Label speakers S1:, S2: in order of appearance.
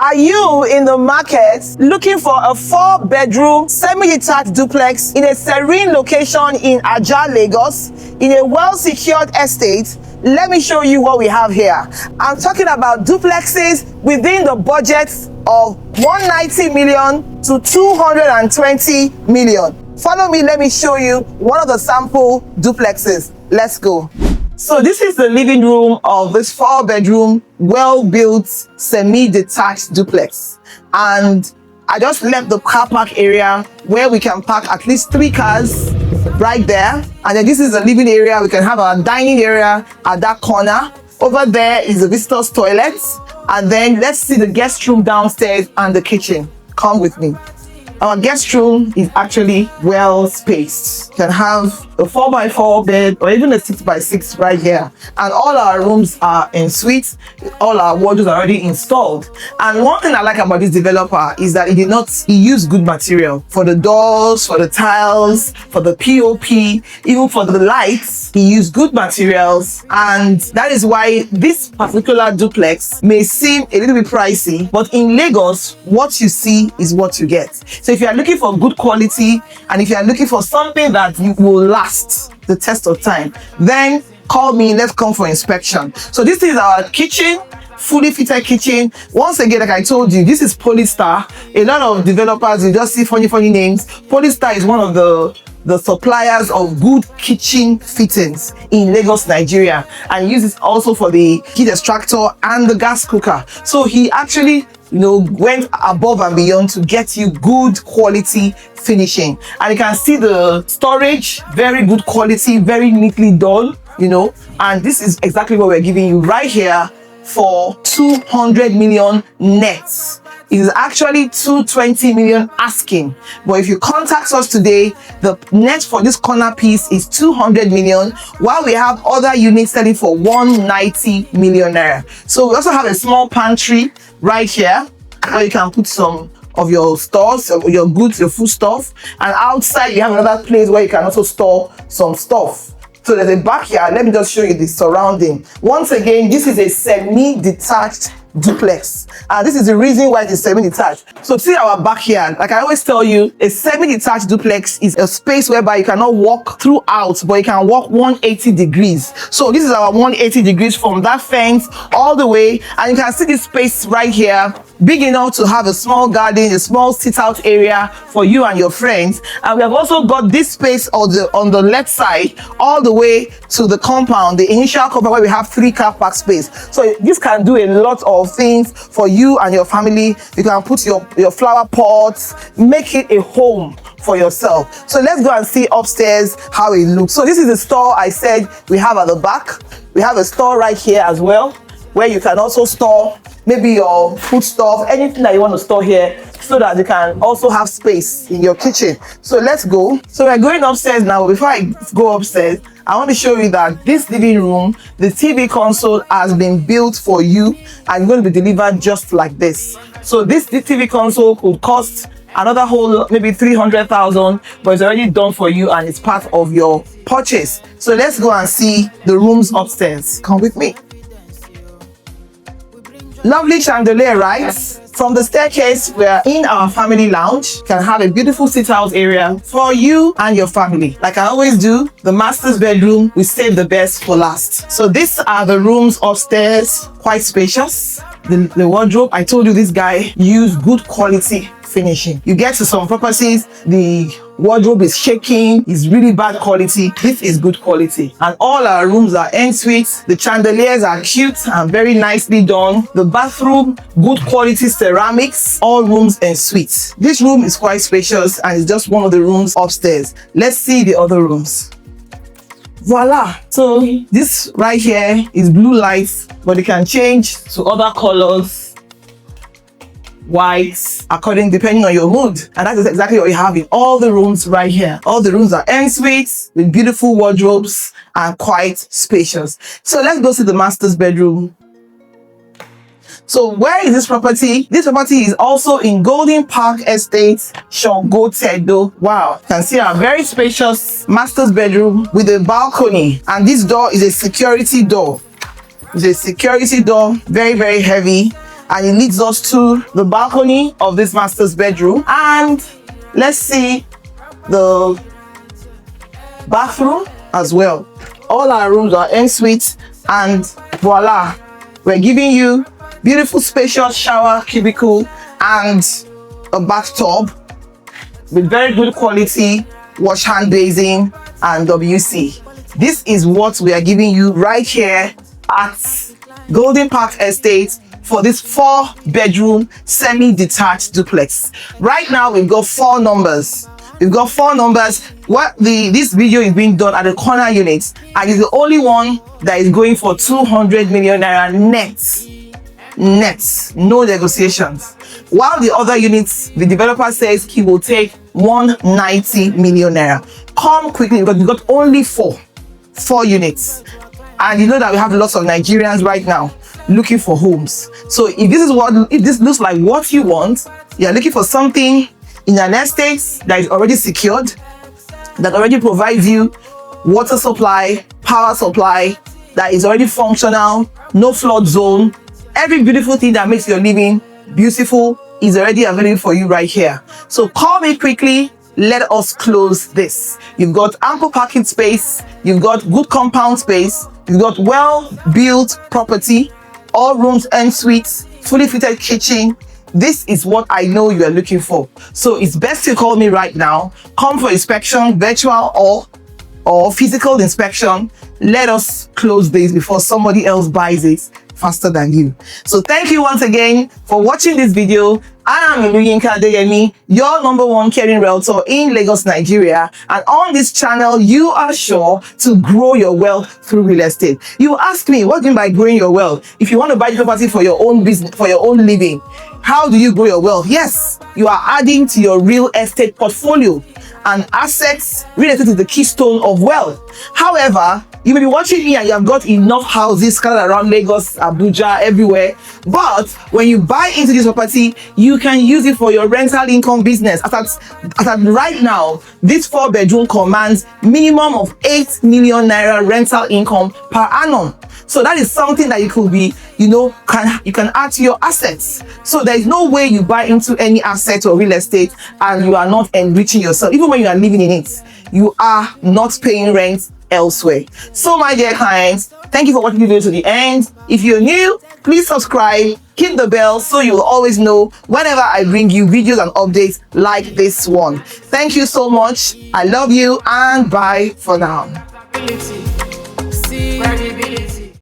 S1: Are you in the market looking for a 4-bedroom semi-detached duplex in a serene location in Ajah, Lagos, in a well-secured estate? Let me show you what we have here. I'm talking about duplexes within the budget of 190 million to 220 million. Follow me, let me show you one of the sample duplexes. Let's go. So this is the living room of this 4-bedroom, well-built, semi-detached duplex. And I just left the car park area where we can park at least 3 cars right there. And then this is the living area. We can have our dining area at that corner. Over there is the visitor's toilet. And then let's see the guest room downstairs and the kitchen. Come with me. Our guest room is actually well spaced. You can have a 4x4 bed or even a 6x6 right here. And all our rooms are en suite. All our wardrobes are already installed. And one thing I like about this developer is that he used good material for the doors, for the tiles, for the POP, even for the lights. He used good materials, and that is why this particular duplex may seem a little bit pricey, but in Lagos, what you see is what you get. So if you are looking for good quality, and if you are looking for something that will last the test of time, then call me, let's come for inspection. So this is our kitchen, fully fitted kitchen. Once again, like I told you, this is Polystar. A lot of developers, you just see funny names. Polystar is one of the suppliers of good kitchen fittings in Lagos, Nigeria, and uses also for the heat extractor and the gas cooker. So he actually went above and beyond to get you good quality finishing. And you can see the storage, very good quality, very neatly done, and this is exactly what we're giving you right here for 200 million nets. It is actually 220 million asking, but if you contact us today, the net for this corner piece is 200 million, while we have other units selling for 190 million naira. So we also have a small pantry right here where you can put some of your stores, your goods, your food stuff, and outside you have another place where you can also store some stuff. So there's a backyard. Let me just show you the surrounding. Once again, this is a semi-detached duplex, and this is the reason why it is semi-detached. So see our backyard. Like I always tell you, a semi-detached duplex is a space whereby you cannot walk throughout, but you can walk 180 degrees. So this is our 180 degrees from that fence all the way, and you can see this space right here, big enough to have a small garden, a small sit-out area for you and your friends. And we have also got this space on the left side all the way to the compound, the initial compound, where we have 3 car park space. So this can do a lot of things for you and your family. You can put your flower pots, make it a home for yourself. So let's go and see upstairs how it looks. So this is the store I said we have at the back. We have a store right here as well, where you can also store maybe your food stuff, anything that you want to store here, so that you can also have space in your kitchen. So let's go. So we're going upstairs now. Before I go upstairs, I want to show you that this living room, the TV console has been built for you and going to be delivered just like this. So this TV console could cost another whole maybe 300,000, but it's already done for you and it's part of your purchase. So let's go and see the rooms upstairs. Come with me. Lovely chandelier, right? From the staircase, we're in our family lounge. You can have a beautiful sit-out area for you and your family. Like I always do, the master's bedroom, we save the best for last. So these are the rooms upstairs, quite spacious. The wardrobe, I told you this guy used good quality finishing. You get to some properties, the wardrobe is shaking, it's really bad quality. This is good quality. And all our rooms are en suite. The chandeliers are cute and very nicely done. The bathroom, good quality ceramics, all rooms en suite. This room is quite spacious and it's just one of the rooms upstairs. Let's see the other rooms. Voila! So this right here is blue lights, but it can change to other colors, whites, depending on your mood. And that is exactly what you have in all the rooms right here. All the rooms are en suites with beautiful wardrobes and quite spacious. So let's go to the master's bedroom. So where is this property? This property is also in Golden Park Estate, Shango Tedo. Wow. You can see a very spacious master's bedroom with a balcony. And this door is a security door. It's a security door, very, very heavy. and it leads us to the balcony of this master's bedroom. And let's see the bathroom as well. All our rooms are en-suite, and voila, we're giving you beautiful spacious shower cubicle and a bathtub with very good quality wash hand basin and WC. This is what we are giving you right here at Golden Park Estate for this 4-bedroom semi-detached duplex. Right now we've got 4 numbers. We've got 4 numbers. This video is being done at the corner unit, and it's the only one that is going for 200 million naira net, no negotiations. While the other units, the developer says he will take 190 million naira. Come quickly, because we've got only 4 units, and you know that we have lots of Nigerians right now looking for homes. So if this looks like what you want, you're looking for something in an estate that is already secured, that already provides you water supply, power supply, that is already functional, no flood zone, every beautiful thing that makes your living beautiful is already available for you right here. So call me quickly. Let us close this. You've got ample parking space, you've got good compound space, you've got well-built property, all rooms en suites, fully fitted kitchen. This is what I know you are looking for. So it's best to call me right now. Come for inspection, virtual or physical inspection. Let us close this before somebody else buys it faster than you. So thank you once again for watching this video. I am Yinka Adeyemi, your #1 caring realtor in Lagos, Nigeria. And on this channel, you are sure to grow your wealth through real estate. You ask me, what do you mean by growing your wealth? If you want to buy property for your own business, for your own living, how do you grow your wealth? Yes, you are adding to your real estate portfolio. And assets, real estate is the keystone of wealth. However, you may be watching me and you have got enough houses scattered around Lagos, Abuja, everywhere. But when you buy into this property, you can use it for your rental income business. As at right now, this 4-bedroom commands minimum of 8 million naira rental income per annum. So that is something that you could be, you can add to your assets. So there is no way you buy into any asset or real estate and you are not enriching yourself. Even when you are living in it, you are not paying rent elsewhere. So my dear clients, thank you for watching the video to the end. If you're new, please subscribe, hit the bell so you will always know whenever I bring you videos and updates like this one. Thank you so much. I love you, and bye for now.